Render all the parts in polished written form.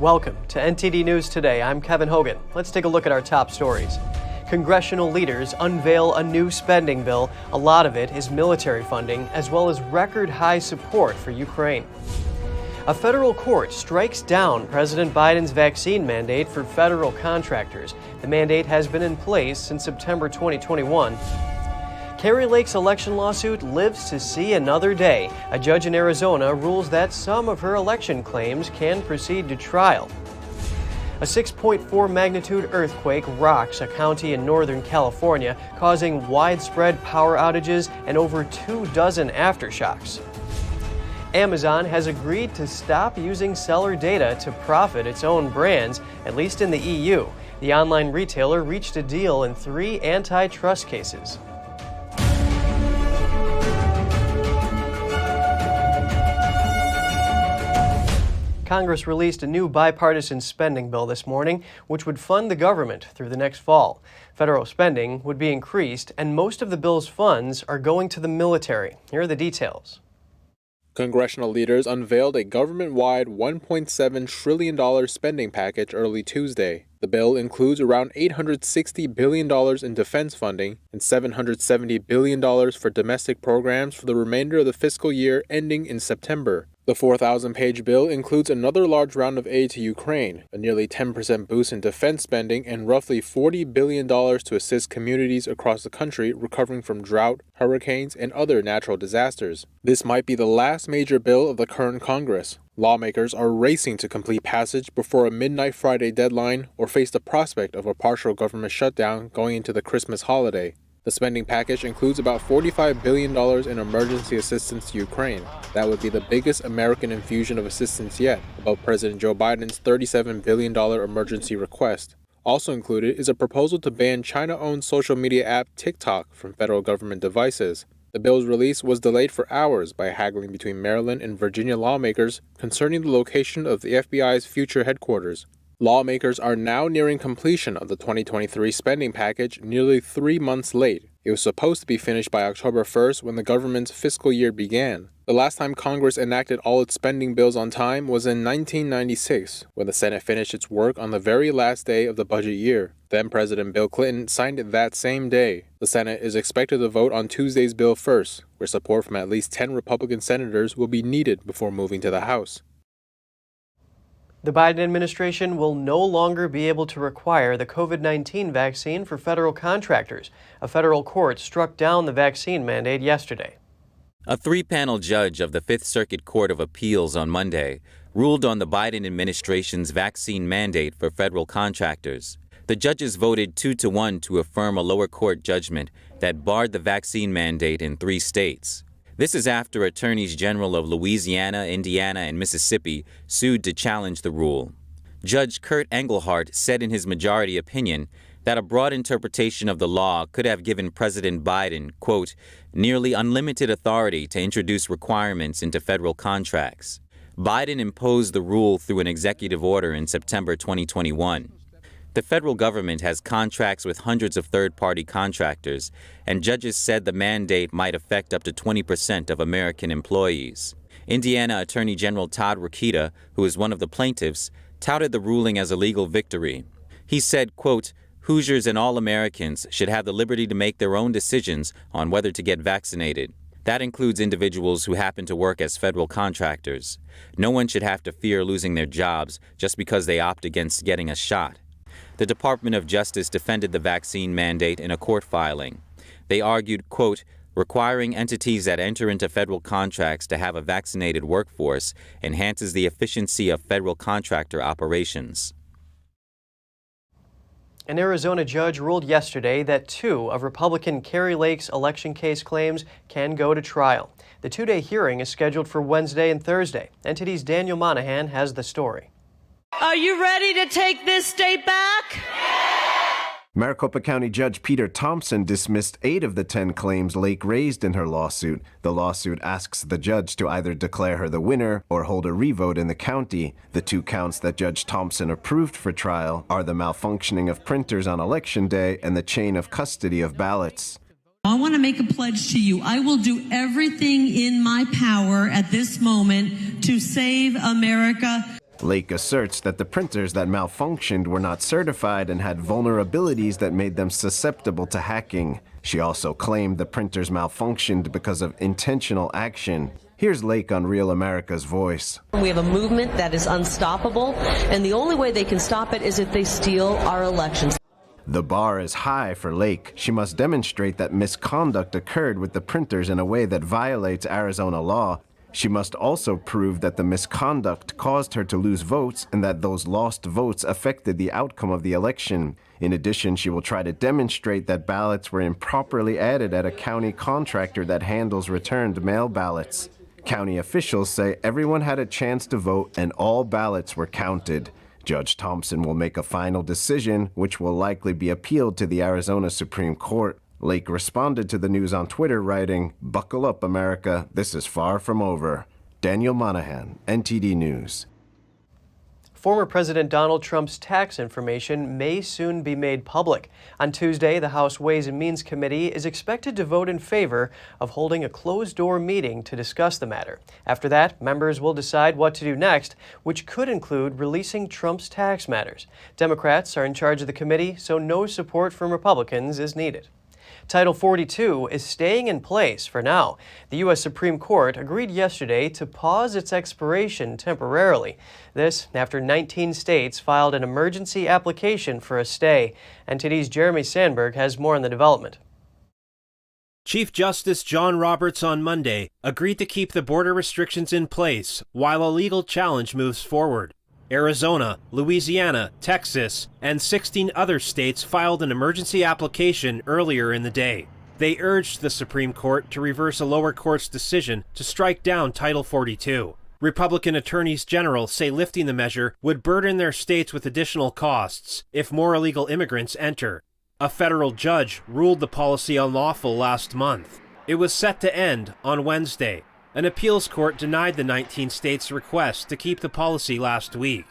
Welcome to NTD News Today. I'm Kevin Hogan. Let's take a look at our top stories. Congressional leaders unveil a new spending bill. A lot of it is military funding, as well as record high support for Ukraine. A federal court strikes down President Biden's vaccine mandate for federal contractors. The mandate has been in place since September 2021. Kari Lake's election lawsuit lives to see another day. A judge in Arizona rules that some of her election claims can proceed to trial. A 6.4 magnitude earthquake rocks a county in Northern California, causing widespread power outages and over 24 aftershocks. Amazon has agreed to stop using seller data to profit its own brands, at least in the EU. The online retailer reached a deal in 3 antitrust cases. Congress released a new bipartisan spending bill this morning, which would fund the government through the next fall. Federal spending would be increased, and most of the bill's funds are going to the military. Here are the details. Congressional leaders unveiled a government-wide $1.7 trillion spending package early Tuesday. The bill includes around $860 billion in defense funding and $770 billion for domestic programs for the remainder of the fiscal year ending in September. The 4,000-page bill includes another large round of aid to Ukraine, a nearly 10% boost in defense spending, and roughly $40 billion to assist communities across the country recovering from drought, hurricanes, and other natural disasters. This might be the last major bill of the current Congress. Lawmakers are racing to complete passage before a midnight Friday deadline or face the prospect of a partial government shutdown going into the Christmas holiday. The spending package includes about $45 billion in emergency assistance to Ukraine. That would be the biggest American infusion of assistance yet, above President Joe Biden's $37 billion emergency request. Also included is a proposal to ban China-owned social media app TikTok from federal government devices. The bill's release was delayed for hours by haggling between Maryland and Virginia lawmakers concerning the location of the FBI's future headquarters. Lawmakers are now nearing completion of the 2023 spending package, nearly 3 months late. It was supposed to be finished by October 1st when the government's fiscal year began. The last time Congress enacted all its spending bills on time was in 1996, when the Senate finished its work on the very last day of the budget year. Then President Bill Clinton signed it that same day. The Senate is expected to vote on Tuesday's bill first, where support from at least 10 Republican senators will be needed before moving to the House. The Biden administration will no longer be able to require the COVID-19 vaccine for federal contractors. A federal court struck down the vaccine mandate yesterday. A 3-panel judge of the Fifth Circuit Court of Appeals on Monday ruled on the Biden administration's vaccine mandate for federal contractors. The judges voted 2-1 to affirm a lower court judgment that barred the vaccine mandate in 3 states. This is after attorneys general of Louisiana, Indiana, and Mississippi sued to challenge the rule. Judge Kurt Engelhardt said in his majority opinion that a broad interpretation of the law could have given President Biden, quote, nearly unlimited authority to introduce requirements into federal contracts. Biden imposed the rule through an executive order in September 2021. The federal government has contracts with hundreds of third-party contractors, and judges said the mandate might affect up to 20% of American employees. Indiana Attorney General Todd Rokita, who is one of the plaintiffs, touted the ruling as a legal victory. He said, quote, Hoosiers and all Americans should have the liberty to make their own decisions on whether to get vaccinated. That includes individuals who happen to work as federal contractors. No one should have to fear losing their jobs just because they opt against getting a shot. The Department of Justice defended the vaccine mandate in a court filing. They argued, quote, requiring entities that enter into federal contracts to have a vaccinated workforce enhances the efficiency of federal contractor operations. An Arizona judge ruled yesterday that 2 of Republican Kari Lake's election case claims can go to trial. The 2-day hearing is scheduled for Wednesday and Thursday. NTD's Daniel Monahan has the story. Are you ready to take this state back? Maricopa County Judge Peter Thompson dismissed 8 of the 10 claims Lake raised in her lawsuit. The lawsuit asks the judge to either declare her the winner or hold a revote in the county. The 2 counts that Judge Thompson approved for trial are the malfunctioning of printers on Election Day and the chain of custody of ballots. I want to make a pledge to you. I will do everything in my power at this moment to save America. Lake asserts that the printers that malfunctioned were not certified and had vulnerabilities that made them susceptible to hacking. She also claimed the printers malfunctioned because of intentional action. Here's Lake on Real America's Voice. We have a movement that is unstoppable, and the only way they can stop it is if they steal our elections. The bar is high for Lake. She must demonstrate that misconduct occurred with the printers in a way that violates Arizona law. She must also prove that the misconduct caused her to lose votes and that those lost votes affected the outcome of the election. In addition, she will try to demonstrate that ballots were improperly added at a county contractor that handles returned mail ballots. County officials say everyone had a chance to vote and all ballots were counted. Judge Thompson will make a final decision, which will likely be appealed to the Arizona Supreme Court. Lake responded to the news on Twitter, writing, "Buckle up, America. This is far from over." Daniel Monahan, NTD News. Former President Donald Trump's tax information may soon be made public. On Tuesday, the House Ways and Means Committee is expected to vote in favor of holding a closed-door meeting to discuss the matter. After that, members will decide what to do next, which could include releasing Trump's tax matters. Democrats are in charge of the committee, so no support from Republicans is needed. Title 42 is staying in place for now. The U.S. Supreme Court agreed yesterday to pause its expiration temporarily. This after 19 states filed an emergency application for a stay. NTD's Jeremy Sandberg has more on the development. Chief Justice John Roberts on Monday agreed to keep the border restrictions in place while a legal challenge moves forward. Arizona, Louisiana, Texas, and 16 other states filed an emergency application earlier in the day. They urged the Supreme Court to reverse a lower court's decision to strike down Title 42. Republican attorneys general say lifting the measure would burden their states with additional costs if more illegal immigrants enter. A federal judge ruled the policy unlawful last month. It was set to end on Wednesday. An appeals court denied the 19 states' request to keep the policy last week.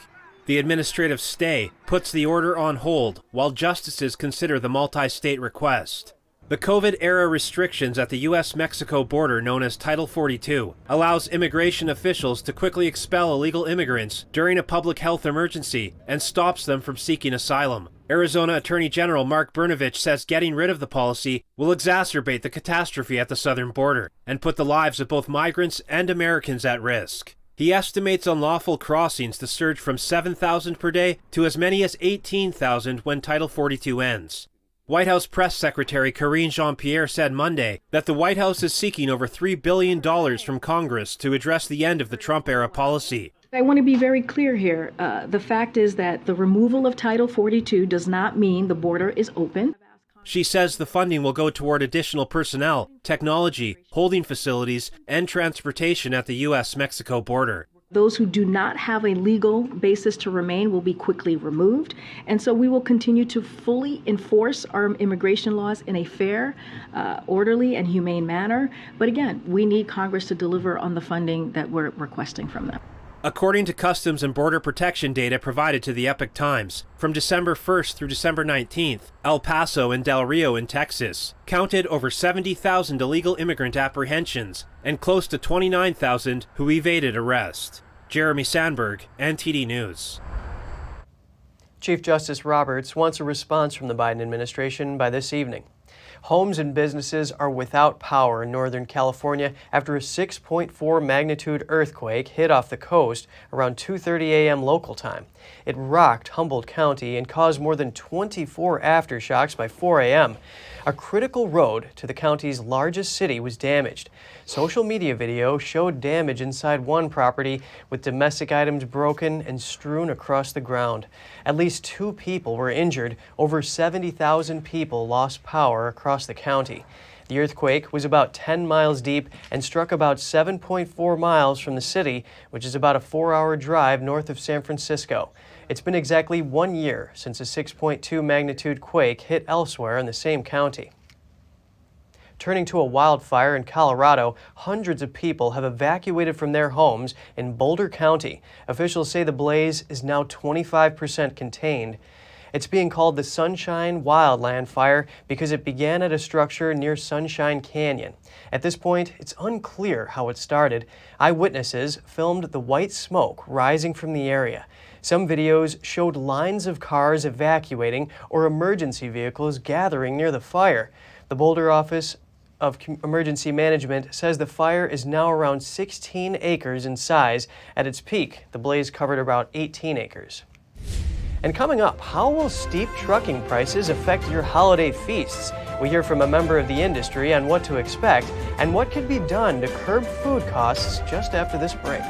The administrative stay puts the order on hold while justices consider the multi-state request. The COVID-era restrictions at the U.S.-Mexico border, known as Title 42, allows immigration officials to quickly expel illegal immigrants during a public health emergency and stops them from seeking asylum. Arizona Attorney General Mark Brnovich says getting rid of the policy will exacerbate the catastrophe at the southern border and put the lives of both migrants and Americans at risk. He estimates unlawful crossings to surge from 7,000 per day to as many as 18,000 when Title 42 ends. White House Press Secretary Karine Jean-Pierre said Monday that the White House is seeking over $3 billion from Congress to address the end of the Trump-era policy. I want to be very clear here. The fact is that the removal of Title 42 does not mean the border is open. She says the funding will go toward additional personnel, technology, holding facilities, and transportation at the U.S.-Mexico border. Those who do not have a legal basis to remain will be quickly removed. And so we will continue to fully enforce our immigration laws in a fair, orderly, and humane manner. But again, we need Congress to deliver on the funding that we're requesting from them. According to Customs and Border Protection data provided to the Epoch Times, from December 1st through December 19th, El Paso and Del Rio in Texas counted over 70,000 illegal immigrant apprehensions and close to 29,000 who evaded arrest. Jeremy Sandberg, NTD News. Chief Justice Roberts wants a response from the Biden administration by this evening. Homes and businesses are without power in Northern California after a 6.4 magnitude earthquake hit off the coast around 2:30 a.m. local time. It rocked Humboldt County and caused more than 24 aftershocks by 4 a.m. A critical road to the county's largest city was damaged. Social media video showed damage inside one property with domestic items broken and strewn across the ground. At least 2 people were injured. Over 70,000 people lost power across the county. The earthquake was about 10 miles deep and struck about 7.4 miles from the city, which is about a 4-hour drive north of San Francisco. It's been exactly 1 year since a 6.2 magnitude quake hit elsewhere in the same county. Turning to a wildfire in Colorado, hundreds of people have evacuated from their homes in Boulder County. Officials say the blaze is now 25% contained. It's being called the Sunshine Wildland Fire because it began at a structure near Sunshine Canyon. At this point, it's unclear how it started. Eyewitnesses filmed the white smoke rising from the area. Some videos showed lines of cars evacuating or emergency vehicles gathering near the fire. The Boulder Office of Emergency Management says the fire is now around 16 acres in size. At its peak, the blaze covered about 18 acres. And coming up, how will steep trucking prices affect your holiday feasts? We hear from a member of the industry on what to expect and what could be done to curb food costs just after this break.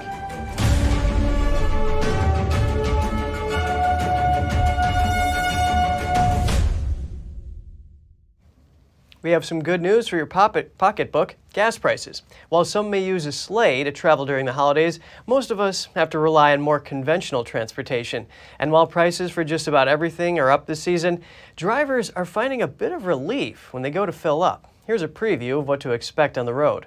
We have some good news for your pocketbook: gas prices. While some may use a sleigh to travel during the holidays, most of us have to rely on more conventional transportation. And while prices for just about everything are up this season, drivers are finding a bit of relief when they go to fill up. Here's a preview of what to expect on the road.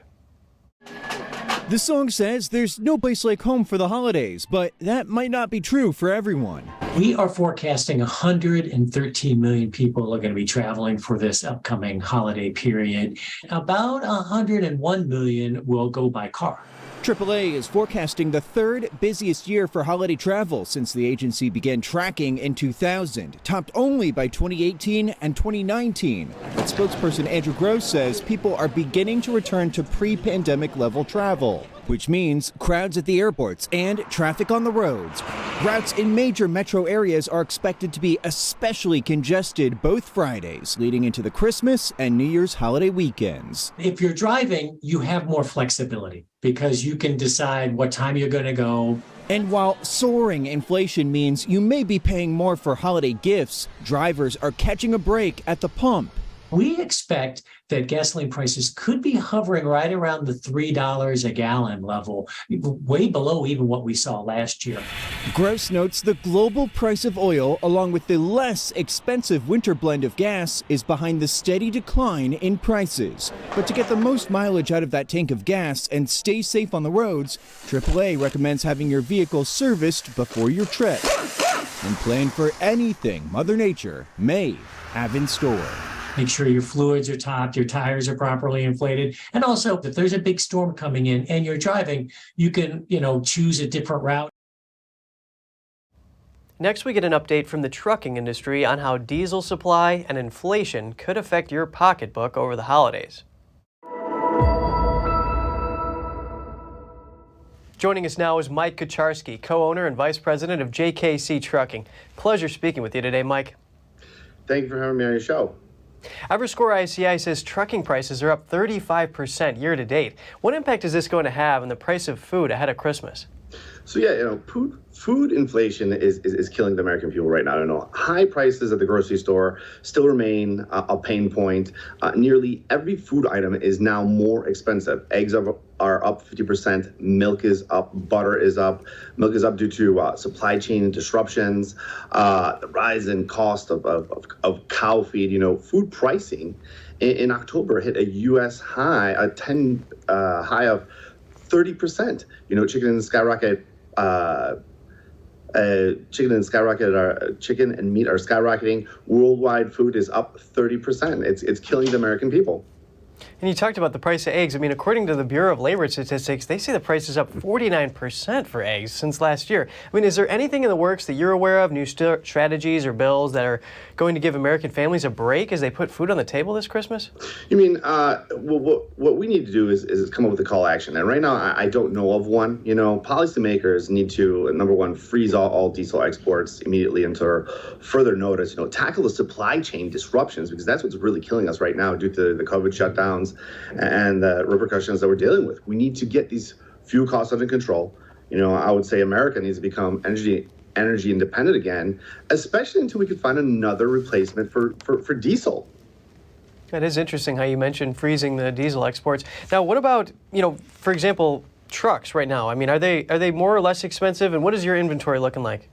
The song says there's no place like home for the holidays, but that might not be true for everyone. We are forecasting 113 million people are going to be traveling for this upcoming holiday period. About 101 million will go by car. AAA is forecasting the third busiest year for holiday travel since the agency began tracking in 2000, topped only by 2018 and 2019. But spokesperson Andrew Gras says people are beginning to return to pre-pandemic level travel, which means crowds at the airports and traffic on the roads. Routes in major metro areas are expected to be especially congested both Fridays, leading into the Christmas and New Year's holiday weekends. If you're driving, you have more flexibility because you can decide what time you're going to go. And while soaring inflation means you may be paying more for holiday gifts, drivers are catching a break at the pump. We expect that gasoline prices could be hovering right around the $3 a gallon level, way below even what we saw last year. Gross notes the global price of oil, along with the less expensive winter blend of gas, is behind the steady decline in prices. But to get the most mileage out of that tank of gas and stay safe on the roads, AAA recommends having your vehicle serviced before your trip and plan for anything Mother Nature may have in store. Make sure your fluids are topped, your tires are properly inflated. And also, if there's a big storm coming in and you're driving, you can, choose a different route. Next, we get an update from the trucking industry on how diesel supply and inflation could affect your pocketbook over the holidays. Joining us now is Mike Kucharski, co-owner and vice president of JKC Trucking. Pleasure speaking with you today, Mike. Thank you for having me on your show. Everscore ICI says trucking prices are up 35% year to date. What impact is this going to have on the price of food ahead of Christmas? So yeah, food inflation is killing the American people right now. High prices at the grocery store still remain a pain point. Nearly every food item is now more expensive. Eggs are up 50%. Milk is up. Butter is up. Milk is up due to supply chain disruptions, the rise in cost of cow feed. Food pricing in October hit a U.S. high, a 10 high of 30%. Chicken and meat are skyrocketing. Worldwide food is up 30%. It's killing the American people. And you talked about the price of eggs. According to the Bureau of Labor Statistics, they say the price is up 49% for eggs since last year. Is there anything in the works that you're aware of, new strategies or bills that are going to give American families a break as they put food on the table this Christmas? What we need to do is come up with a call to action. And right now, I don't know of one. Policymakers need to, number one, freeze all diesel exports immediately until further notice. Tackle the supply chain disruptions, because that's what's really killing us right now due to the COVID shutdowns and the repercussions that we're dealing with. We need to get these fuel costs under control. I would say America needs to become energy independent again, especially until we can find another replacement for diesel. That is interesting how you mentioned freezing the diesel exports. Now, what about, for example, trucks right now? Are they more or less expensive, and what is your inventory looking like?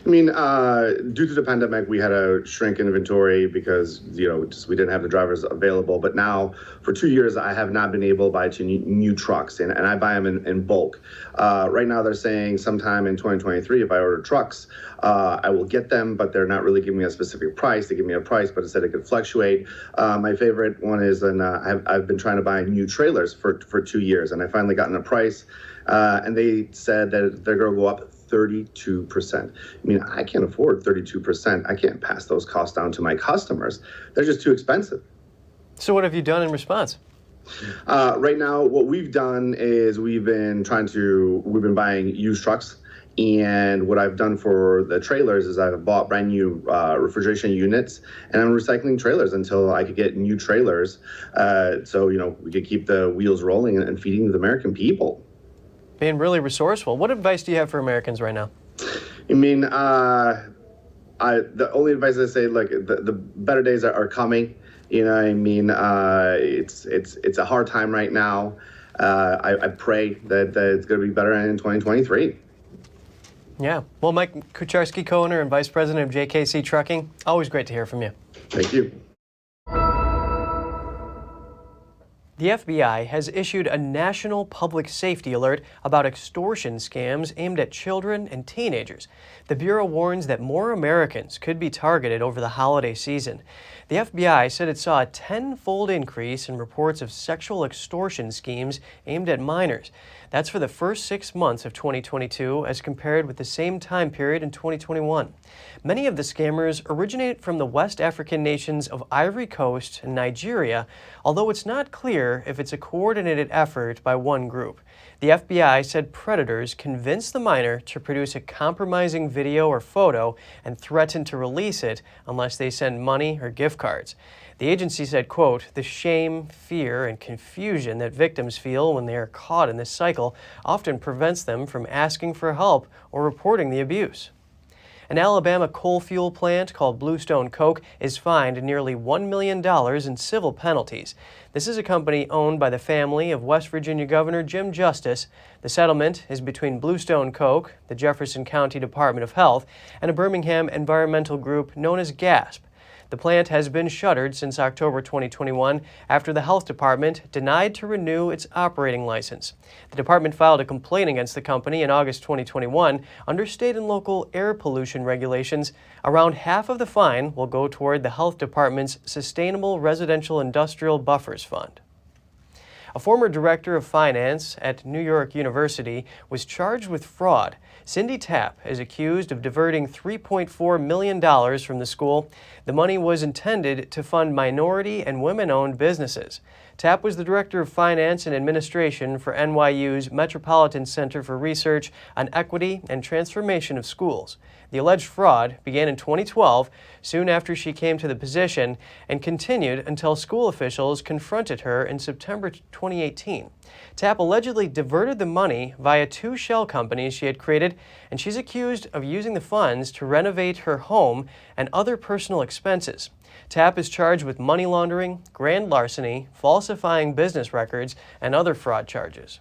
I mean, due to the pandemic, we had to shrink inventory because, we didn't have the drivers available. But now, for 2 years, I have not been able to buy new trucks, and I buy them in bulk. Right now, they're saying sometime in 2023, if I order trucks, I will get them, but they're not really giving me a specific price. They give me a price, but instead it could fluctuate. My favorite one is, I've been trying to buy new trailers for 2 years, and I finally gotten a price, and they said that they're going to go up 32%. I mean, I can't afford 32%. I can't pass those costs down to my customers. They're just too expensive. So what have you done in response? Right now, what we've done is we've been buying used trucks. And what I've done for the trailers is I've bought brand new refrigeration units, and I'm recycling trailers until I could get new trailers. So we could keep the wheels rolling and feeding the American people. Being really resourceful. What advice do you have for Americans right now? I mean, the only advice I say, look, the better days are coming. I mean, it's a hard time right now. I pray that it's going to be better in 2023. Yeah. Well, Mike Kucharski, co-owner and vice president of JKC Trucking, always great to hear from you. Thank you. The FBI has issued a national public safety alert about extortion scams aimed at children and teenagers. The Bureau warns that more Americans could be targeted over the holiday season. The FBI said it saw a tenfold increase in reports of sexual extortion schemes aimed at minors. That's for the first 6 months of 2022 as compared with the same time period in 2021. Many of the scammers originate from the West African nations of Ivory Coast and Nigeria, although it's not clear if it's a coordinated effort by one group. The FBI said predators convinced the minor to produce a compromising video or photo and threatened to release it unless they send money or gift cards. The agency said, quote, "The shame, fear, and confusion that victims feel when they are caught in this cycle often prevents them from asking for help or reporting the abuse." An Alabama coal fuel plant called Bluestone Coke is fined nearly $1 million in civil penalties. This is a company owned by the family of West Virginia Governor Jim Justice. The settlement is between Bluestone Coke, the Jefferson County Department of Health, and a Birmingham environmental group known as GASP. The plant has been shuttered since October 2021 after the health department denied to renew its operating license. The department filed a complaint against the company in August 2021 under state and local air pollution regulations. Around half of the fine will go toward the health department's Sustainable Residential Industrial Buffers Fund. A former director of finance at New York University was charged with fraud. Cindy Tapp is accused of diverting $3.4 million from the school. The money was intended to fund minority and women-owned businesses. Tapp was the director of finance and administration for NYU's Metropolitan Center for Research on Equity and Transformation of Schools. The alleged fraud began in 2012, soon after she came to the position, and continued until school officials confronted her in September 2018. Tapp allegedly diverted the money via 2 shell companies she had created, and she's accused of using the funds to renovate her home and other personal expenses. Tapp is charged with money laundering, grand larceny, falsifying business records, and other fraud charges.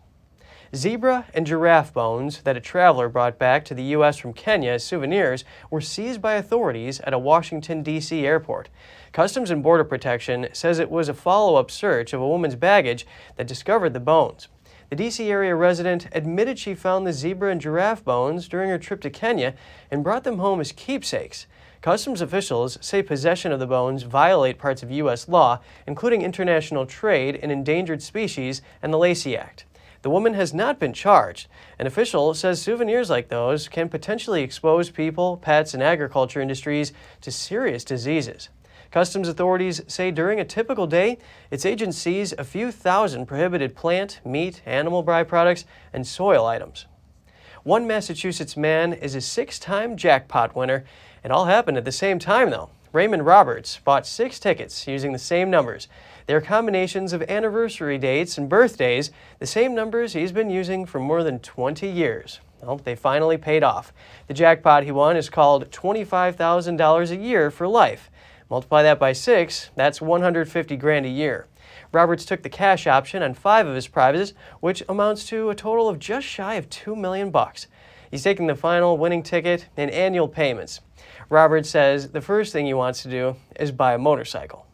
Zebra and giraffe bones that a traveler brought back to the U.S. from Kenya as souvenirs were seized by authorities at a Washington, D.C. airport. Customs and Border Protection says it was a follow-up search of a woman's baggage that discovered the bones. The D.C. area resident admitted she found the zebra and giraffe bones during her trip to Kenya and brought them home as keepsakes. Customs officials say possession of the bones violate parts of U.S. law, including international trade in endangered species and the Lacey Act. The woman has not been charged. An official says souvenirs like those can potentially expose people, pets, and agriculture industries to serious diseases. Customs authorities say during a typical day, its agents seize a few thousand prohibited plant, meat, animal byproducts, and soil items. One Massachusetts man is a 6-time jackpot winner. It all happened at the same time, though. Raymond Roberts bought 6 tickets using the same numbers. They're combinations of anniversary dates and birthdays, the same numbers he's been using for more than 20 years. Well, they finally paid off. The jackpot he won is called $25,000 a year for life. Multiply that by 6, that's $150,000 a year. Roberts took the cash option on 5 of his prizes, which amounts to a total of just shy of $2 million. He's taking the final winning ticket in annual payments. Robert says the first thing he wants to do is buy a motorcycle.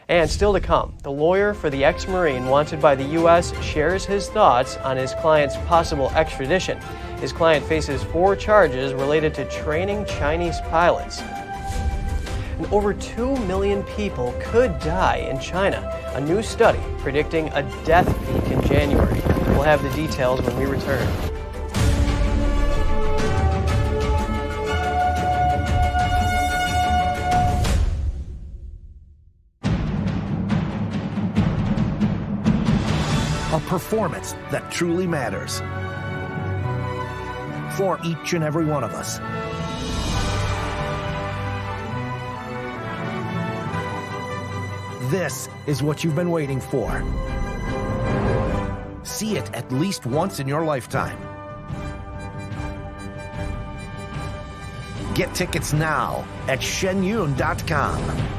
And still to come, the lawyer for the ex-Marine wanted by the U.S. shares his thoughts on his client's possible extradition. His client faces 4 charges related to training Chinese pilots. And over 2 million people could die in China. A new study predicting a death peak in January. We'll have the details when we return. A performance that truly matters for each and every one of us. This is what you've been waiting for. See it at least once in your lifetime. Get tickets now at shenyun.com.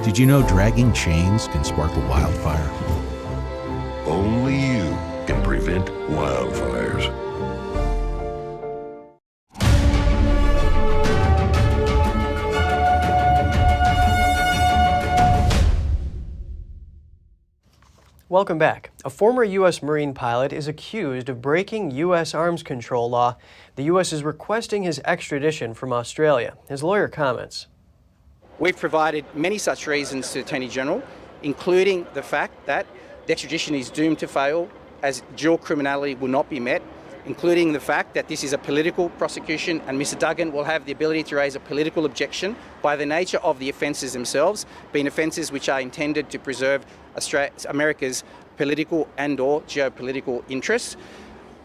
Did you know dragging chains can spark a wildfire? Only you can prevent wildfires. Welcome back. A former U.S. Marine pilot is accused of breaking U.S. arms control law. The U.S. is requesting his extradition from Australia. His lawyer comments. We've provided many such reasons to the Attorney General, including the fact that the extradition is doomed to fail as dual criminality will not be met, including the fact that this is a political prosecution and Mr. Duggan will have the ability to raise a political objection by the nature of the offences themselves, being offences which are intended to preserve America's political and or geopolitical interests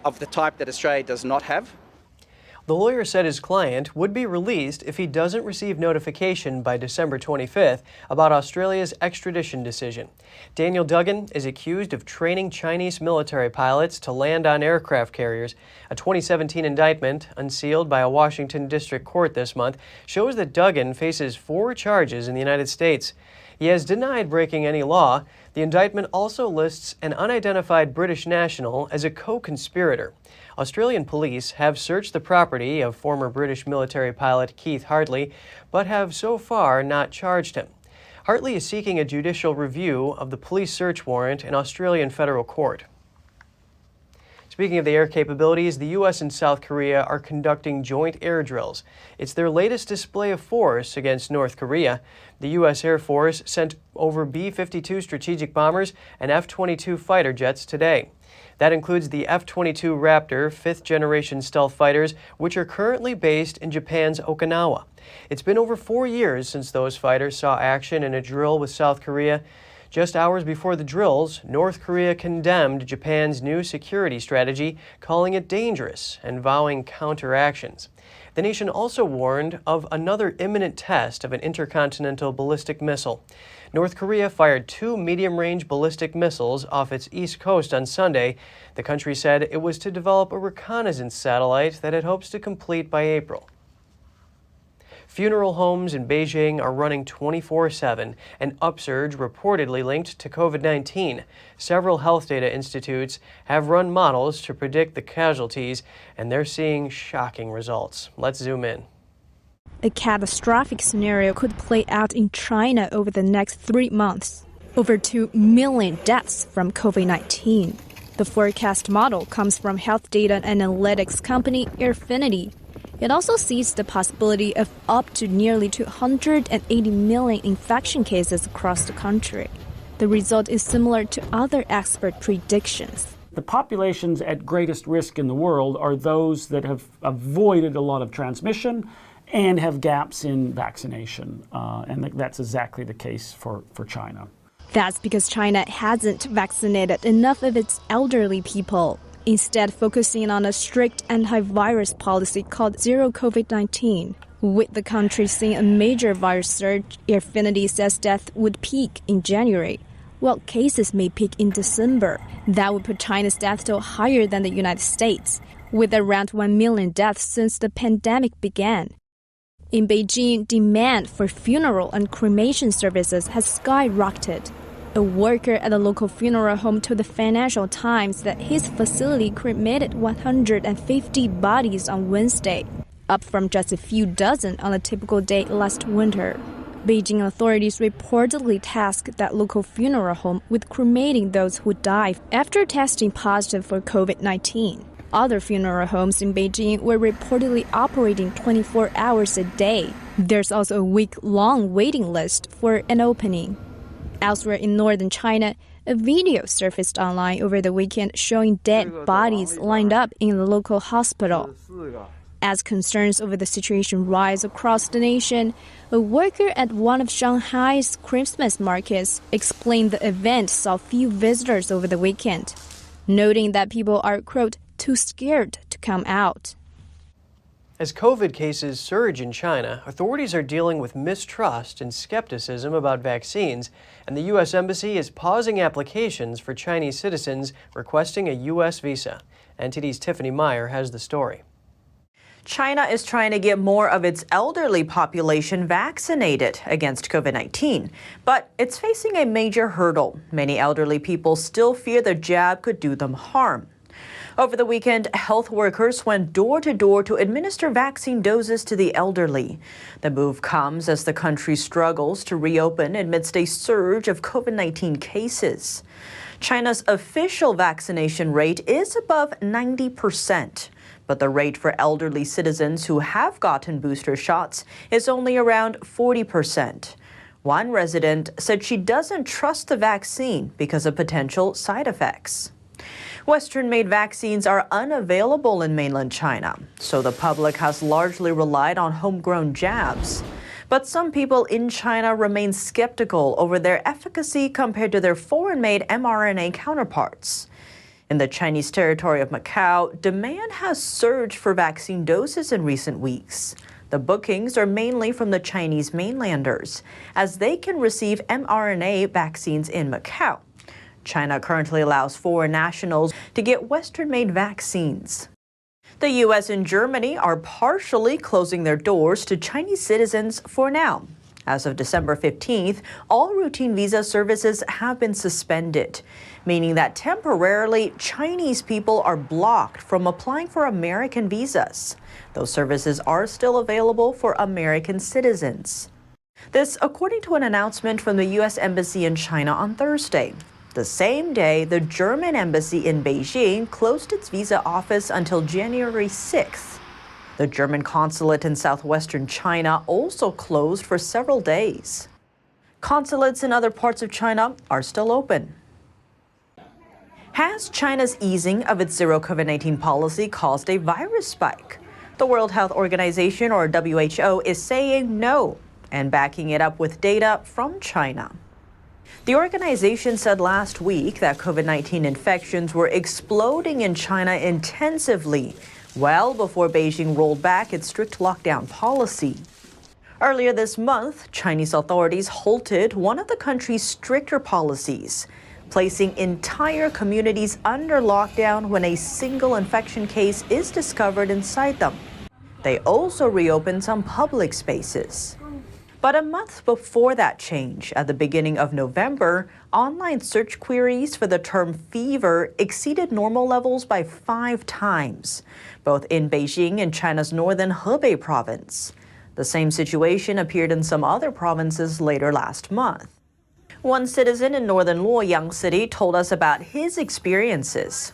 of the type that Australia does not have. The lawyer said his client would be released if he doesn't receive notification by December 25th about Australia's extradition decision. Daniel Duggan is accused of training Chinese military pilots to land on aircraft carriers. A 2017 indictment, unsealed by a Washington district court this month, shows that Duggan faces 4 charges in the United States. He has denied breaking any law. The indictment also lists an unidentified British national as a co-conspirator. Australian police have searched the property of former British military pilot Keith Hartley, but have so far not charged him. Hartley is seeking a judicial review of the police search warrant in Australian federal court. Speaking of the air capabilities, the U.S. and South Korea are conducting joint air drills. It's their latest display of force against North Korea. The U.S. Air Force sent over B-52 strategic bombers and F-22 fighter jets today. That includes the F-22 Raptor 5th-generation stealth fighters, which are currently based in Japan's Okinawa. It's been over 4 years since those fighters saw action in a drill with South Korea. Just hours before the drills, North Korea condemned Japan's new security strategy, calling it dangerous and vowing counteractions. The nation also warned of another imminent test of an intercontinental ballistic missile. North Korea fired 2 medium-range ballistic missiles off its east coast on Sunday. The country said it was to develop a reconnaissance satellite that it hopes to complete by April. Funeral homes in Beijing are running 24/7, an upsurge reportedly linked to COVID-19. Several health data institutes have run models to predict the casualties, and they're seeing shocking results. Let's zoom in. A catastrophic scenario could play out in China over the next 3 months. Over 2 million deaths from COVID-19. The forecast model comes from health data analytics company Airfinity. It also sees the possibility of up to nearly 280 million infection cases across the country. The result is similar to other expert predictions. The populations at greatest risk in the world are those that have avoided a lot of transmission and have gaps in vaccination. And that's exactly the case for China. That's because China hasn't vaccinated enough of its elderly people, instead focusing on a strict anti-virus policy called Zero COVID-19. With the country seeing a major virus surge, Airfinity says death would peak in January. while cases may peak in December. That would put China's death toll higher than the United States, with around 1 million deaths since the pandemic began. In Beijing, demand for funeral and cremation services has skyrocketed. A worker at a local funeral home told the Financial Times that his facility cremated 150 bodies on Wednesday, up from just a few dozen on a typical day last winter. Beijing authorities reportedly tasked that local funeral home with cremating those who died after testing positive for COVID-19. Other funeral homes in Beijing were reportedly operating 24 hours a day. There's also a week-long waiting list for an opening. Elsewhere in northern China, a video surfaced online over the weekend showing dead bodies lined up in the local hospital. As concerns over the situation rise across the nation, a worker at one of Shanghai's Christmas markets explained the event saw few visitors over the weekend, noting that people are, quote, too scared to come out. As COVID cases surge in China, authorities are dealing with mistrust and skepticism about vaccines, and the U.S. Embassy is pausing applications for Chinese citizens requesting a U.S. visa. NTD's Tiffany Meyer has the story. China is trying to get more of its elderly population vaccinated against COVID-19, but it's facing a major hurdle. Many elderly people still fear the jab could do them harm. Over the weekend, health workers went door to door to administer vaccine doses to the elderly. The move comes as the country struggles to reopen amidst a surge of COVID-19 cases. China's official vaccination rate is above 90%, but the rate for elderly citizens who have gotten booster shots is only around 40%. One resident said she doesn't trust the vaccine because of potential side effects. Western-made vaccines are unavailable in mainland China, so the public has largely relied on homegrown jabs. But some people in China remain skeptical over their efficacy compared to their foreign-made mRNA counterparts. In the Chinese territory of Macau, demand has surged for vaccine doses in recent weeks. The bookings are mainly from the Chinese mainlanders, as they can receive mRNA vaccines in Macau. China currently allows foreign nationals to get Western-made vaccines. The U.S. and Germany are partially closing their doors to Chinese citizens for now. As of December 15th, all routine visa services have been suspended, meaning that temporarily Chinese people are blocked from applying for American visas. Those services are still available for American citizens. This, according to an announcement from the U.S. Embassy in China on Thursday. The same day, the German embassy in Beijing closed its visa office until January 6th. The German consulate in southwestern China also closed for several days. Consulates in other parts of China are still open. Has China's easing of its zero COVID-19 policy caused a virus spike? The World Health Organization, or WHO, is saying no and backing it up with data from China. The organization said last week that COVID-19 infections were exploding in China intensively, well before Beijing rolled back its strict lockdown policy. Earlier this month, Chinese authorities halted one of the country's stricter policies, placing entire communities under lockdown when a single infection case is discovered inside them. They also reopened some public spaces. But a month before that change, at the beginning of November, online search queries for the term fever exceeded normal levels by 5 times, both in Beijing and China's northern Hebei province. The same situation appeared in some other provinces later last month. One citizen in northern Luoyang City told us about his experiences.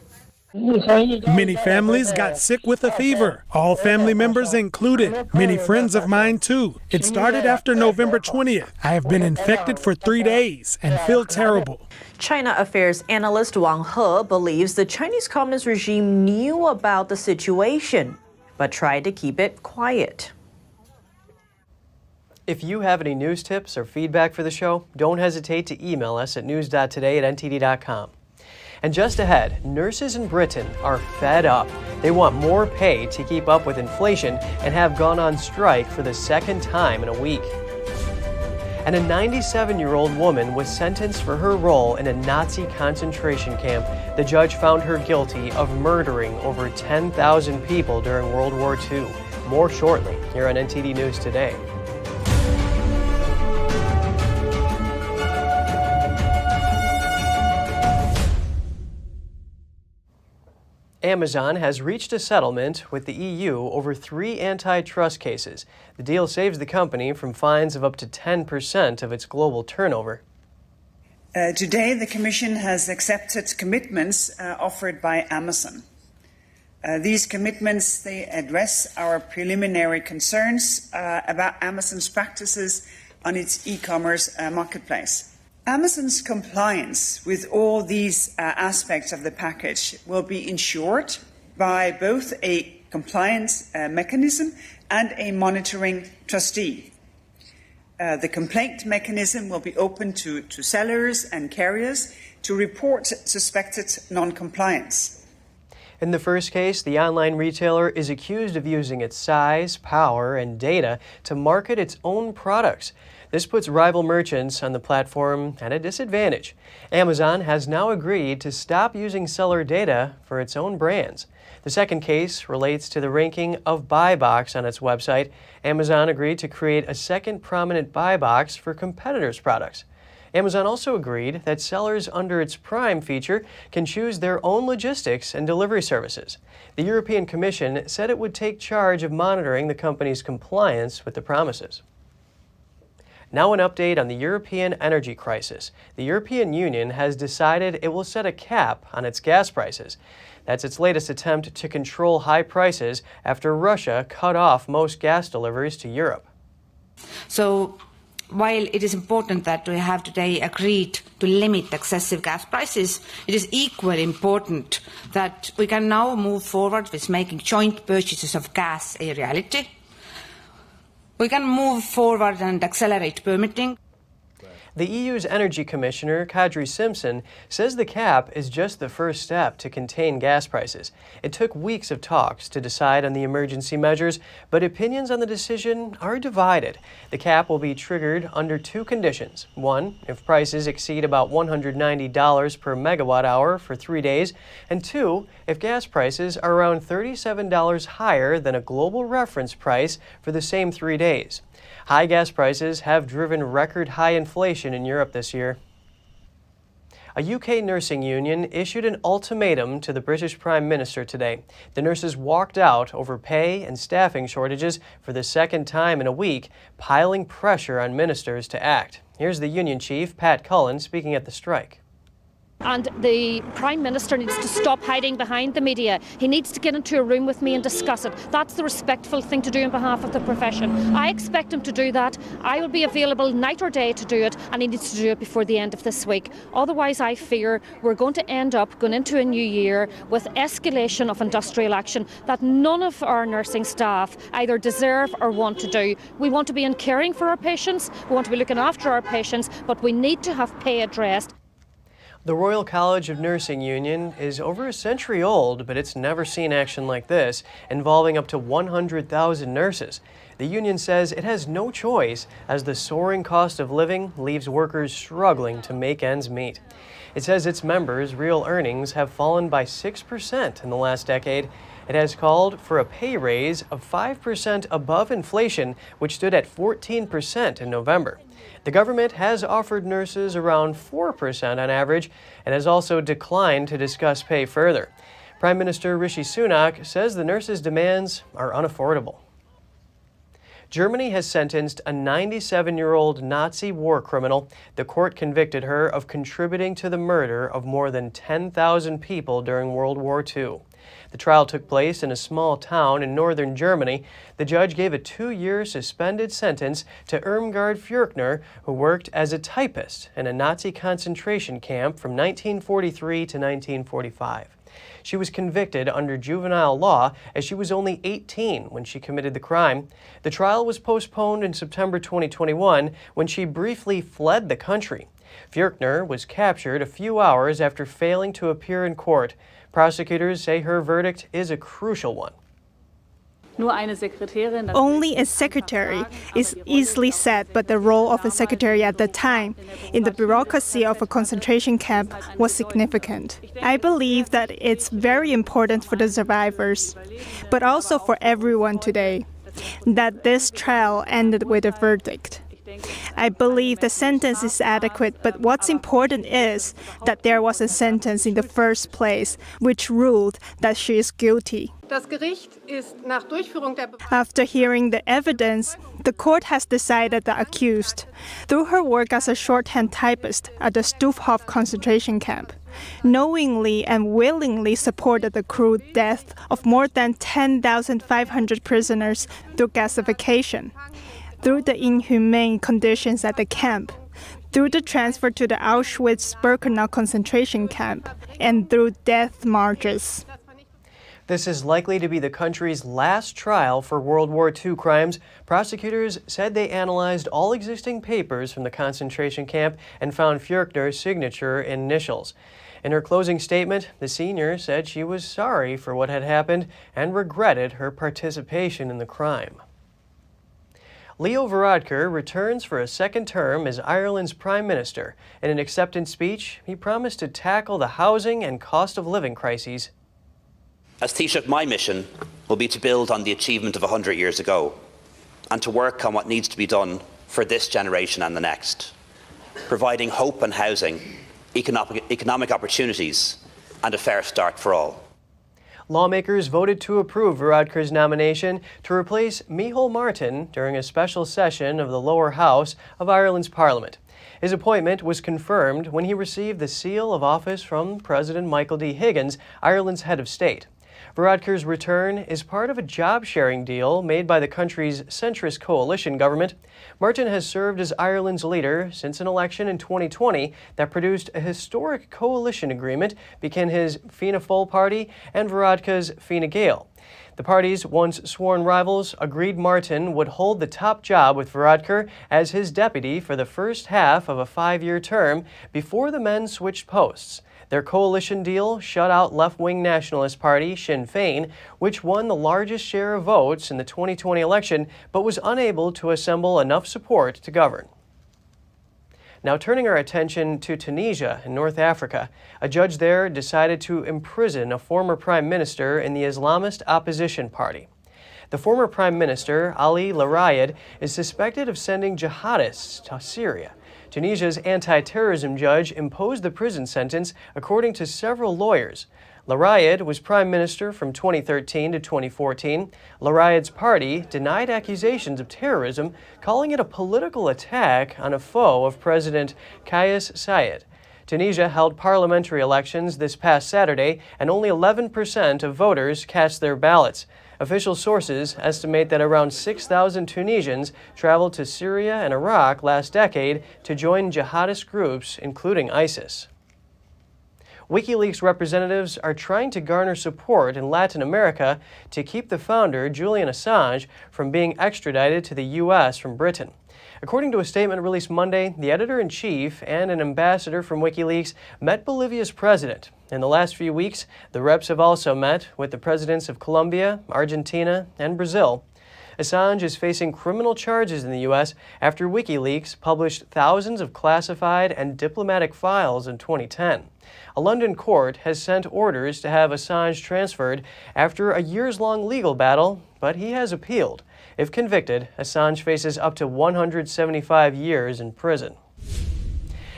Many families got sick with a fever, all family members included, many friends of mine too. It started after November 20th. I have been infected for 3 days and feel terrible. China affairs analyst Wang He believes the Chinese Communist regime knew about the situation, but tried to keep it quiet. If you have any news tips or feedback for the show, don't hesitate to email us at news.today@ntd.com. And just ahead, nurses in Britain are fed up. They want more pay to keep up with inflation and have gone on strike for the second time in a week. And a 97-year-old woman was sentenced for her role in a Nazi concentration camp. The judge found her guilty of murdering over 10,000 people during World War II. More shortly here on NTD News Today. Amazon has reached a settlement with the EU over 3 antitrust cases. The deal saves the company from fines of up to 10% of its global turnover. Today, the Commission has accepted commitments offered by Amazon. These commitments, they address our preliminary concerns about Amazon's practices on its e-commerce marketplace. Amazon's compliance with all these aspects of the package will be ensured by both a compliance mechanism and a monitoring trustee. The complaint mechanism will be open to sellers and carriers to report suspected non-compliance. In the first case, the online retailer is accused of using its size, power, and data to market its own products. This puts rival merchants on the platform at a disadvantage. Amazon has now agreed to stop using seller data for its own brands. The second case relates to the ranking of buy box on its website. Amazon agreed to create a second prominent buy box for competitors' products. Amazon also agreed that sellers under its Prime feature can choose their own logistics and delivery services. The European Commission said it would take charge of monitoring the company's compliance with the promises. Now an update on the European energy crisis. The European Union has decided it will set a cap on its gas prices. That's its latest attempt to control high prices after Russia cut off most gas deliveries to Europe. So, while it is important that we have today agreed to limit excessive gas prices, it is equally important that we can now move forward with making joint purchases of gas a reality. We can move forward and accelerate permitting. The EU's Energy Commissioner, Kadri Simpson, says the cap is just the first step to contain gas prices. It took weeks of talks to decide on the emergency measures, but opinions on the decision are divided. The cap will be triggered under 2 conditions. 1, if prices exceed about $190 per megawatt hour for 3 days, and 2, if gas prices are around $37 higher than a global reference price for the same 3 days. High gas prices have driven record high inflation in Europe this year. A UK nursing union issued an ultimatum to the British Prime Minister today. The nurses walked out over pay and staffing shortages for the second time in a week, piling pressure on ministers to act. Here's the union chief, Pat Cullen, speaking at the strike. And the Prime Minister needs to stop hiding behind the media. He needs to get into a room with me and discuss it. That's the respectful thing to do on behalf of the profession. I expect him to do that. I will be available night or day to do it, and he needs to do it before the end of this week. Otherwise, I fear we're going to end up going into a new year with escalation of industrial action that none of our nursing staff either deserve or want to do. We want to be in caring for our patients, we want to be looking after our patients, but we need to have pay addressed. The Royal College of Nursing Union is over a century old, but it's never seen action like this, involving up to 100,000 nurses. The union says it has no choice as the soaring cost of living leaves workers struggling to make ends meet. It says its members' real earnings have fallen by 6% in the last decade. It has called for a pay raise of 5% above inflation, which stood at 14% in November. The government has offered nurses around 4% on average and has also declined to discuss pay further. Prime Minister Rishi Sunak says the nurses' demands are unaffordable. Germany has sentenced a 97-year-old Nazi war criminal. The court convicted her of contributing to the murder of more than 10,000 people during World War II. The trial took place in a small town in northern Germany. The judge gave a 2-year suspended sentence to Irmgard Fürchner, who worked as a typist in a Nazi concentration camp from 1943 to 1945. She was convicted under juvenile law as she was only 18 when she committed the crime. The trial was postponed in September 2021 when she briefly fled the country. Fürchner was captured a few hours after failing to appear in court. Prosecutors say her verdict is a crucial one. Only a secretary is easily said, but the role of a secretary at the time in the bureaucracy of a concentration camp was significant. I believe that it's very important for the survivors, but also for everyone today, that this trial ended with a verdict. I believe the sentence is adequate, but what's important is that there was a sentence in the first place which ruled that she is guilty. After hearing the evidence, the court has decided the accused, through her work as a shorthand typist at the Stufhof concentration camp, knowingly and willingly supported the cruel death of more than 10,500 prisoners through gasification, through the inhumane conditions at the camp, through the transfer to the Auschwitz-Birkenau concentration camp, and through death marches. This is likely to be the country's last trial for World War II crimes. Prosecutors said they analyzed all existing papers from the concentration camp and found Fürchner's signature and initials. In her closing statement, the senior said she was sorry for what had happened and regretted her participation in the crime. Leo Varadkar returns for a second term as Ireland's Prime Minister. In an acceptance speech, he promised to tackle the housing and cost of living crises. As Taoiseach, my mission will be to build on the achievement of 100 years ago and to work on what needs to be done for this generation and the next, providing hope and housing, economic opportunities and a fair start for all. Lawmakers voted to approve Varadkar's nomination to replace Micheál Martin during a special session of the lower house of Ireland's Parliament. His appointment was confirmed when he received the seal of office from President Michael D. Higgins, Ireland's head of state. Varadkar's return is part of a job-sharing deal made by the country's centrist coalition government. Martin has served as Ireland's leader since an election in 2020 that produced a historic coalition agreement between his Fianna Fáil party and Varadkar's Fine Gael. The parties' once sworn rivals agreed Martin would hold the top job with Varadkar as his deputy for the first half of a 5-year term before the men switched posts. Their coalition deal shut out left-wing nationalist party Sinn Féin, which won the largest share of votes in the 2020 election, but was unable to assemble enough support to govern. Now turning our attention to Tunisia in North Africa, a judge there decided to imprison a former prime minister in the Islamist opposition party. The former prime minister, Ali Larayed, is suspected of sending jihadists to Syria. Tunisia's anti-terrorism judge imposed the prison sentence according to several lawyers. Larayed was prime minister from 2013 to 2014. Larayed's party denied accusations of terrorism, calling it a political attack on a foe of President Kais Saied. Tunisia held parliamentary elections this past Saturday, and only 11% of voters cast their ballots. Official sources estimate that around 6,000 Tunisians traveled to Syria and Iraq last decade to join jihadist groups, including ISIS. Wikileaks representatives are trying to garner support in Latin America to keep the founder, Julian Assange, from being extradited to the U.S. from Britain. According to a statement released Monday, the editor-in-chief and an ambassador from Wikileaks met Bolivia's president. In the last few weeks, the reps have also met with the presidents of Colombia, Argentina, and Brazil. Assange is facing criminal charges in the U.S. after Wikileaks published thousands of classified and diplomatic files in 2010. A London court has sent orders to have Assange transferred after a years-long legal battle, but he has appealed. If convicted, Assange faces up to 175 years in prison.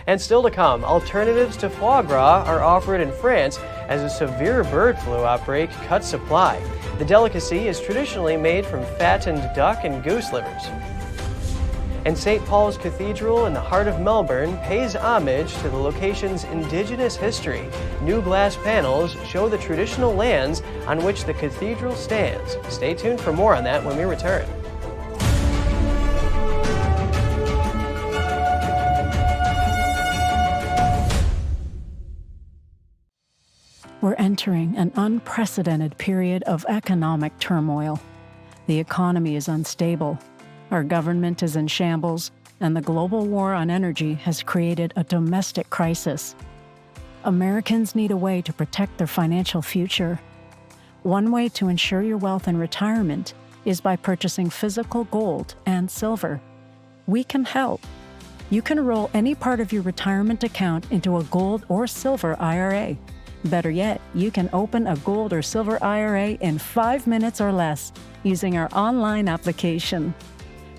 And still to come, alternatives to foie gras are offered in France as a severe bird flu outbreak cuts supply. The delicacy is traditionally made from fattened duck and goose livers. And St. Paul's Cathedral in the heart of Melbourne pays homage to the location's indigenous history. New glass panels show the traditional lands on which the cathedral stands. Stay tuned for more on that when we return. We're entering an unprecedented period of economic turmoil. The economy is unstable, our government is in shambles, and the global war on energy has created a domestic crisis. Americans need a way to protect their financial future. One way to ensure your wealth in retirement is by purchasing physical gold and silver. We can help. You can roll any part of your retirement account into a gold or silver IRA. Better yet, you can open a gold or silver IRA in 5 minutes or less using our online application.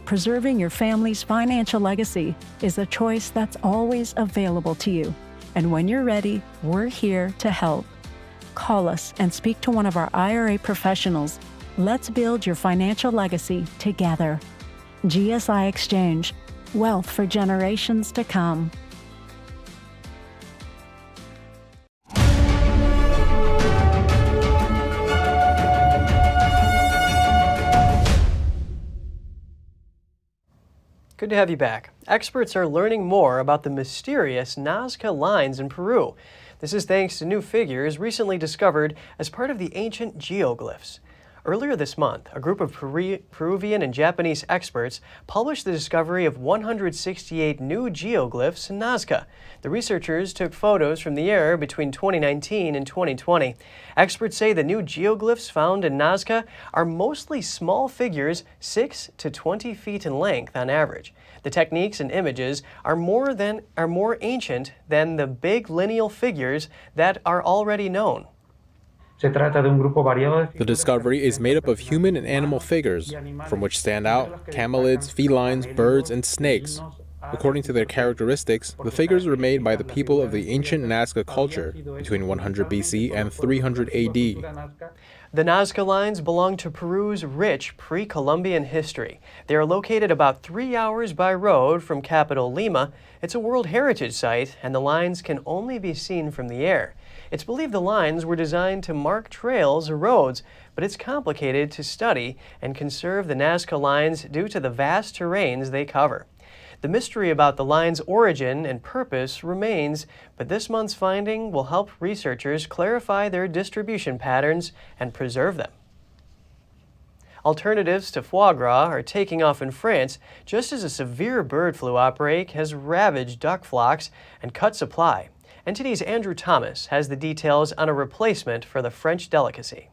Preserving your family's financial legacy is a choice that's always available to you. And when you're ready, we're here to help. Call us and speak to one of our IRA professionals. Let's build your financial legacy together. GSI Exchange, wealth for generations to come. Good to have you back. Experts are learning more about the mysterious Nazca lines in Peru. This is thanks to new figures recently discovered as part of the ancient geoglyphs. Earlier this month, a group of Peruvian and Japanese experts published the discovery of 168 new geoglyphs in Nazca. The researchers took photos from the air between 2019 and 2020. Experts say the new geoglyphs found in Nazca are mostly small figures 6 to 20 feet in length on average. The techniques and images are more ancient than the big lineal figures that are already known. The discovery is made up of human and animal figures, from which stand out camelids, felines, birds, and snakes. According to their characteristics, the figures were made by the people of the ancient Nazca culture between 100 BC and 300 AD. The Nazca lines belong to Peru's rich pre-Columbian history. They are located about 3 hours by road from capital Lima. It's a World Heritage Site, and the lines can only be seen from the air. It's believed the lines were designed to mark trails or roads, but it's complicated to study and conserve the Nazca lines due to the vast terrains they cover. The mystery about the line's origin and purpose remains, but this month's finding will help researchers clarify their distribution patterns and preserve them. Alternatives to foie gras are taking off in France, just as a severe bird flu outbreak has ravaged duck flocks and cut supply. NTD's Andrew Thomas has the details on a replacement for the French delicacy.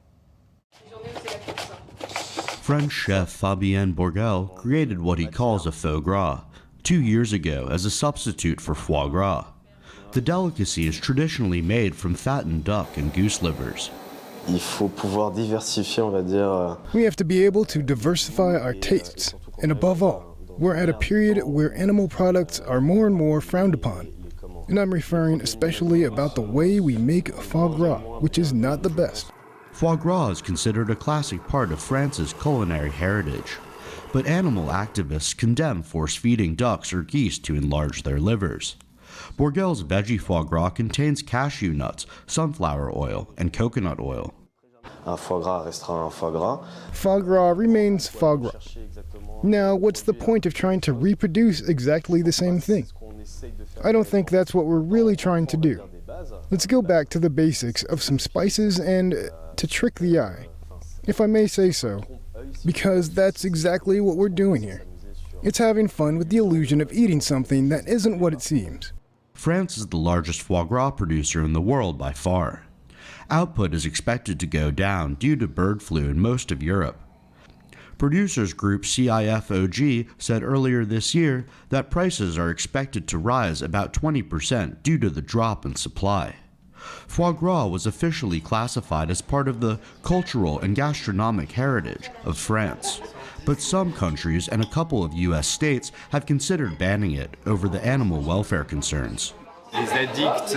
French chef Fabien Bourgel created what he calls a faux gras 2 years ago as a substitute for foie gras. The delicacy is traditionally made from fattened duck and goose livers. We have to be able to diversify our tastes, and above all, we're at a period where animal products are more and more frowned upon. And I'm referring especially about the way we make foie gras, which is not the best. Foie gras is considered a classic part of France's culinary heritage, but animal activists condemn force-feeding ducks or geese to enlarge their livers. Bourgel's veggie foie gras contains cashew nuts, sunflower oil, and coconut oil. Foie gras remains foie gras. Now, what's the point of trying to reproduce exactly the same thing? I don't think that's what we're really trying to do. Let's go back to the basics of some spices and to trick the eye, if I may say so, because that's exactly what we're doing here. It's having fun with the illusion of eating something that isn't what it seems. France is the largest foie gras producer in the world by far. Output is expected to go down due to bird flu in most of Europe. Producers group CIFOG said earlier this year that prices are expected to rise about 20% due to the drop in supply. Foie gras was officially classified as part of the cultural and gastronomic heritage of France, but some countries and a couple of U.S. states have considered banning it over the animal welfare concerns. Addicts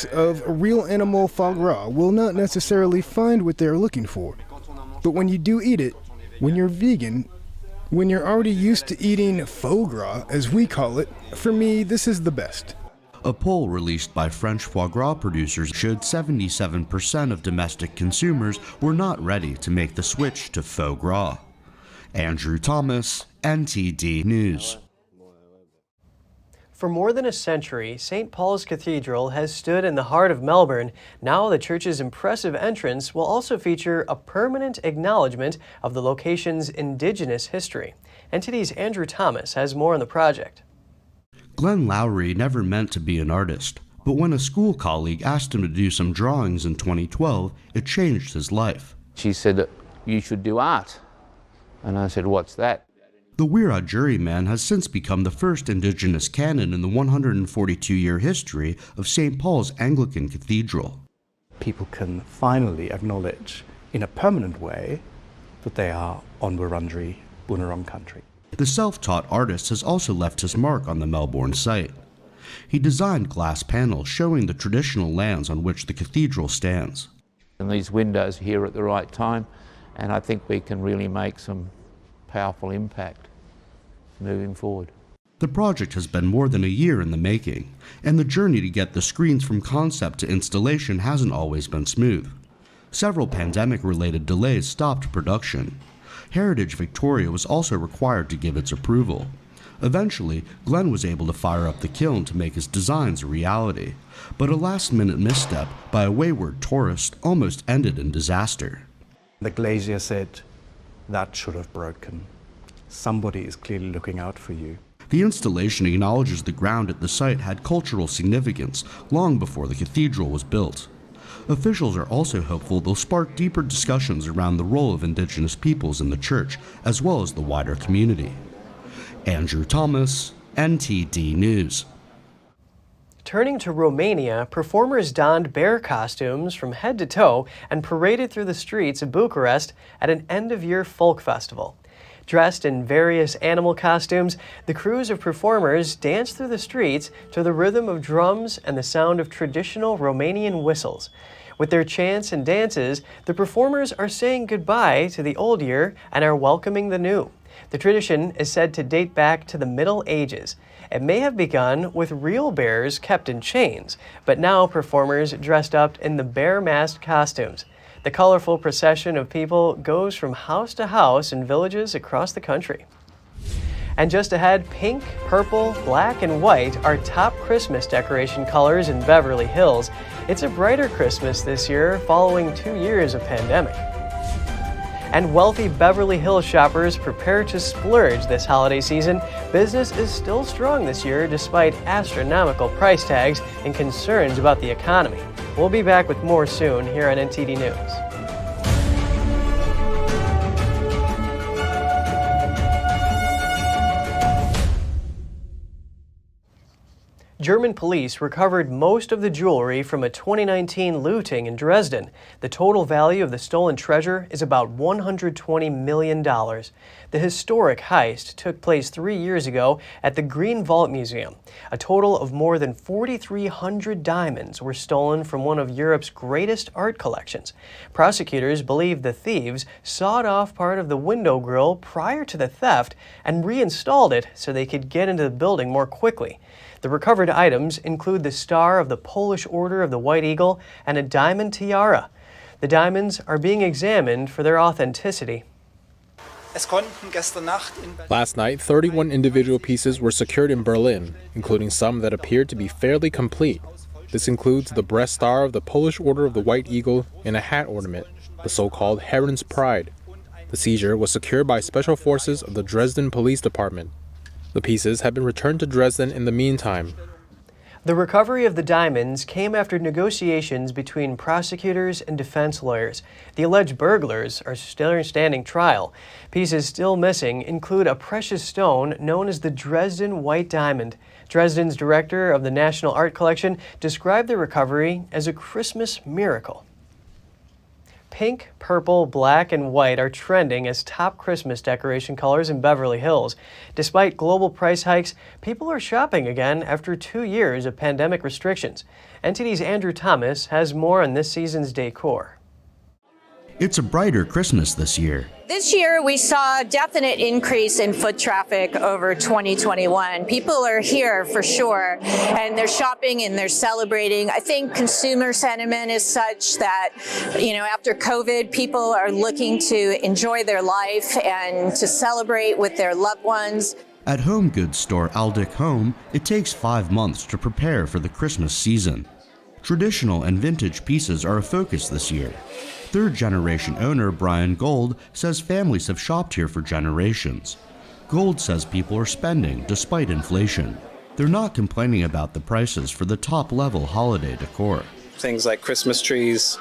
of real animal foie gras will not necessarily find what they're looking for. But when you do eat it, when you're vegan, when you're already used to eating faux gras, as we call it, for me, this is the best. A poll released by French foie gras producers showed 77% of domestic consumers were not ready to make the switch to faux gras. Andrew Thomas, NTD News. For more than a century, St. Paul's Cathedral has stood in the heart of Melbourne. Now the church's impressive entrance will also feature a permanent acknowledgement of the location's Indigenous history. NTD's Andrew Thomas has more on the project. Glenn Lowry never meant to be an artist, but when a school colleague asked him to do some drawings in 2012, it changed his life. She said, you should do art. And I said, what's that? The Wiradjuri man has since become the first indigenous canon in the 142-year history of St. Paul's Anglican Cathedral. People can finally acknowledge in a permanent way that they are on Wurundjeri Bunurong country. The self-taught artist has also left his mark on the Melbourne site. He designed glass panels showing the traditional lands on which the cathedral stands. And these windows here at the right time, and I think we can really make some powerful impact moving forward. The project has been more than a year in the making, and the journey to get the screens from concept to installation hasn't always been smooth. Several pandemic-related delays stopped production. Heritage Victoria was also required to give its approval. Eventually, Glenn was able to fire up the kiln to make his designs a reality, but a last-minute misstep by a wayward tourist almost ended in disaster. The glazier said, "That should have broken. Somebody is clearly looking out for you." The installation acknowledges the ground at the site had cultural significance long before the cathedral was built. Officials are also hopeful they'll spark deeper discussions around the role of Indigenous peoples in the church, as well as the wider community. Andrew Thomas, NTD News. Turning to Romania, performers donned bear costumes from head to toe and paraded through the streets of Bucharest at an end-of-year folk festival. Dressed in various animal costumes, the crews of performers danced through the streets to the rhythm of drums and the sound of traditional Romanian whistles. With their chants and dances, the performers are saying goodbye to the old year and are welcoming the new. The tradition is said to date back to the Middle Ages. It may have begun with real bears kept in chains, but now performers dressed up in the bear-masked costumes. The colorful procession of people goes from house to house in villages across the country. And just ahead, pink, purple, black, and white are top Christmas decoration colors in Beverly Hills. It's a brighter Christmas this year, following 2 years of pandemic. And wealthy Beverly Hills shoppers prepare to splurge this holiday season. Business is still strong this year despite astronomical price tags and concerns about the economy. We'll be back with more soon here on NTD News. German police recovered most of the jewelry from a 2019 looting in Dresden. The total value of the stolen treasure is about $120 million. The historic heist took place 3 years ago at the Green Vault Museum. A total of more than 4,300 diamonds were stolen from one of Europe's greatest art collections. Prosecutors believe the thieves sawed off part of the window grille prior to the theft and reinstalled it so they could get into the building more quickly. The recovered items include the star of the Polish Order of the White Eagle and a diamond tiara. The diamonds are being examined for their authenticity. Last night, 31 individual pieces were secured in Berlin, including some that appeared to be fairly complete. This includes the breast star of the Polish Order of the White Eagle and a hat ornament, the so-called Heron's Pride. The seizure was secured by special forces of the Dresden Police Department. The pieces have been returned to Dresden in the meantime. The recovery of the diamonds came after negotiations between prosecutors and defense lawyers. The alleged burglars are still standing trial. Pieces still missing include a precious stone known as the Dresden White Diamond. Dresden's director of the National Art Collection described the recovery as a Christmas miracle. Pink, purple, black, and white are trending as top Christmas decoration colors in Beverly Hills. Despite global price hikes, people are shopping again after 2 years of pandemic restrictions. NTD's Andrew Thomas has more on this season's decor. It's a brighter Christmas this year. This year, we saw a definite increase in foot traffic over 2021. People are here for sure, and they're shopping and they're celebrating. I think consumer sentiment is such that, after COVID, people are looking to enjoy their life and to celebrate with their loved ones. At home goods store Aldic Home, it takes 5 months to prepare for the Christmas season. Traditional and vintage pieces are a focus this year. Third-generation owner Brian Gold says families have shopped here for generations. Gold says people are spending despite inflation. They're not complaining about the prices for the top-level holiday decor. Things like Christmas trees,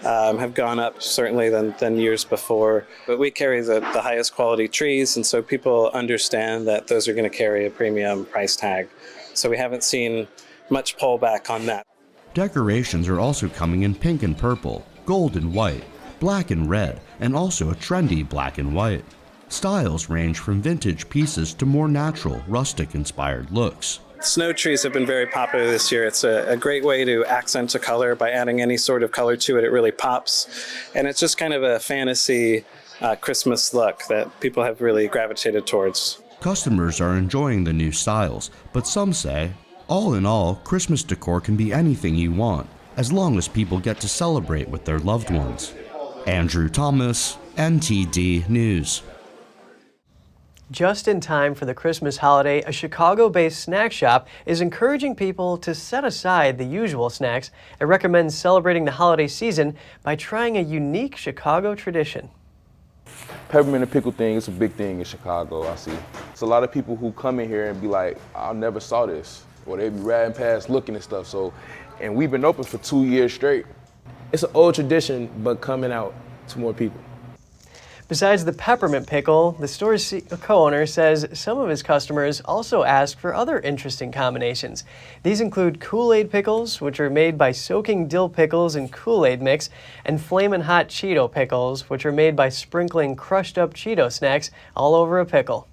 have gone up certainly than years before. But we carry the highest quality trees, and so people understand that those are going to carry a premium price tag. So we haven't seen much pullback on that. Decorations are also coming in pink and purple, gold and white, black and red, and also a trendy black and white. Styles range from vintage pieces to more natural, rustic-inspired looks. Snow trees have been very popular this year. It's a great way to accent a color by adding any sort of color to it. It really pops. And it's just kind of a fantasy Christmas look that people have really gravitated towards. Customers are enjoying the new styles, but some say, all in all, Christmas decor can be anything you want, as long as people get to celebrate with their loved ones. Andrew Thomas, NTD News. Just in time for the Christmas holiday, a Chicago-based snack shop is encouraging people to set aside the usual snacks. It recommends celebrating the holiday season by trying a unique Chicago tradition. Peppermint and pickle thing is a big thing in Chicago, I see. It's a lot of people who come in here and be like, I never saw this. Or they be riding past looking and stuff. And we've been open for 2 years straight. It's an old tradition, but coming out to more people. Besides the peppermint pickle, the store's co-owner says some of his customers also ask for other interesting combinations. These include Kool-Aid pickles, which are made by soaking dill pickles in Kool-Aid mix, and Flamin' Hot Cheeto pickles, which are made by sprinkling crushed up Cheeto snacks all over a pickle.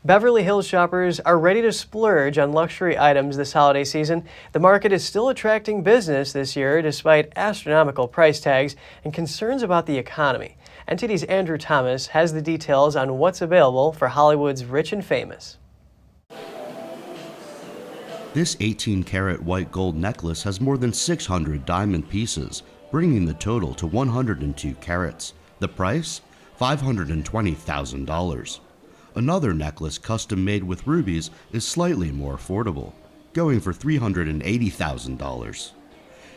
Beverly Hills shoppers are ready to splurge on luxury items this holiday season. The market is still attracting business this year despite astronomical price tags and concerns about the economy. NTD's Andrew Thomas has the details on what's available for Hollywood's rich and famous. This 18-karat white gold necklace has more than 600 diamond pieces, bringing the total to 102 carats. The price? $520,000. Another necklace custom made with rubies is slightly more affordable, going for $380,000.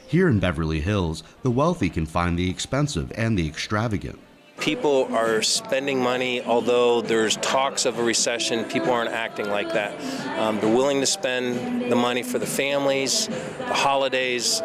Here in Beverly Hills, the wealthy can find the expensive and the extravagant. People are spending money, although there's talks of a recession, people aren't acting like that. They're willing to spend the money for the families, the holidays.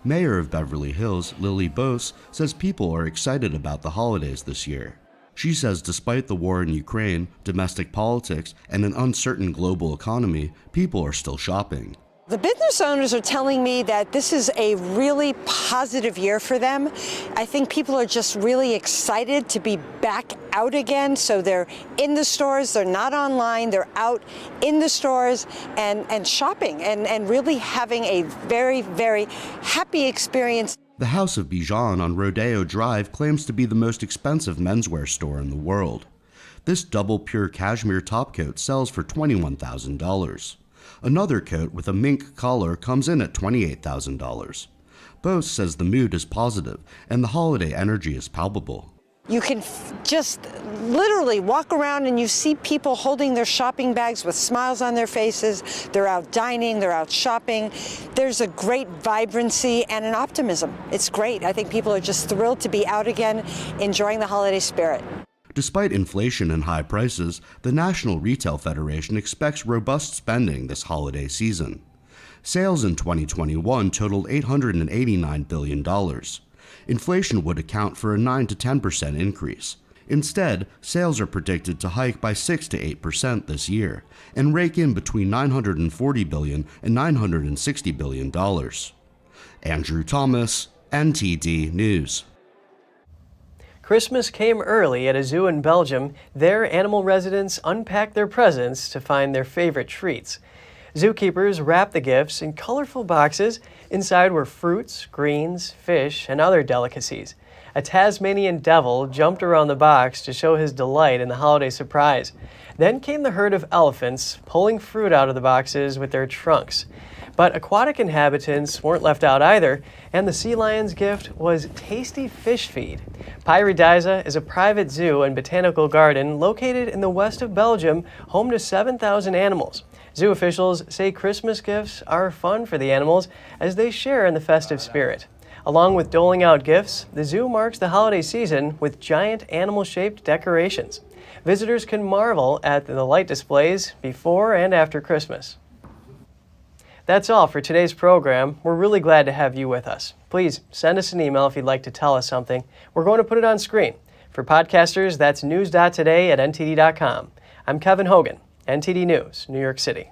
Mayor of Beverly Hills, Lily Bose, says people are excited about the holidays this year. She says despite the war in Ukraine, domestic politics, and an uncertain global economy, people are still shopping. The business owners are telling me that this is a really positive year for them. I think people are just really excited to be back out again. So they're in the stores, they're not online, they're out in the stores and shopping and really having a very, very happy experience. The House of Bijan on Rodeo Drive claims to be the most expensive menswear store in the world. This double pure cashmere topcoat sells for $21,000. Another coat with a mink collar comes in at $28,000. Bose says the mood is positive and the holiday energy is palpable. You can just literally walk around and you see people holding their shopping bags with smiles on their faces. They're out dining, they're out shopping. There's a great vibrancy and an optimism. It's great. I think people are just thrilled to be out again, enjoying the holiday spirit. Despite inflation and high prices, the National Retail Federation expects robust spending this holiday season. Sales in 2021 totaled $889 billion. Inflation would account for a 9 to 10% increase. Instead, sales are predicted to hike by 6 to 8% this year and rake in between $940 billion and $960 billion. Andrew Thomas, NTD News. Christmas came early at a zoo in Belgium. There, animal residents unpacked their presents to find their favorite treats. Zookeepers wrapped the gifts in colorful boxes. Inside were fruits, greens, fish, and other delicacies. A Tasmanian devil jumped around the box to show his delight in the holiday surprise. Then came the herd of elephants, pulling fruit out of the boxes with their trunks. But aquatic inhabitants weren't left out either, and the sea lion's gift was tasty fish feed. Paradise is a private zoo and botanical garden located in the west of Belgium, home to 7,000 animals. Zoo officials say Christmas gifts are fun for the animals as they share in the festive spirit. Along with doling out gifts, the zoo marks the holiday season with giant animal-shaped decorations. Visitors can marvel at the light displays before and after Christmas. That's all for today's program. We're really glad to have you with us. Please send us an email if you'd like to tell us something. We're going to put it on screen. For podcasters, that's news.today@ntd.com. I'm Kevin Hogan, NTD News, New York City.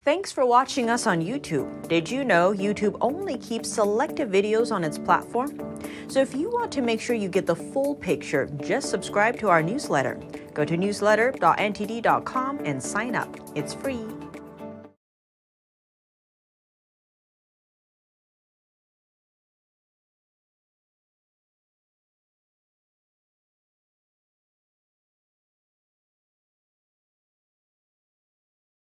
Thanks for watching us on YouTube. Did you know YouTube only keeps selective videos on its platform? So if you want to make sure you get the full picture, just subscribe to our newsletter. Go to newsletter.ntd.com and sign up. It's free.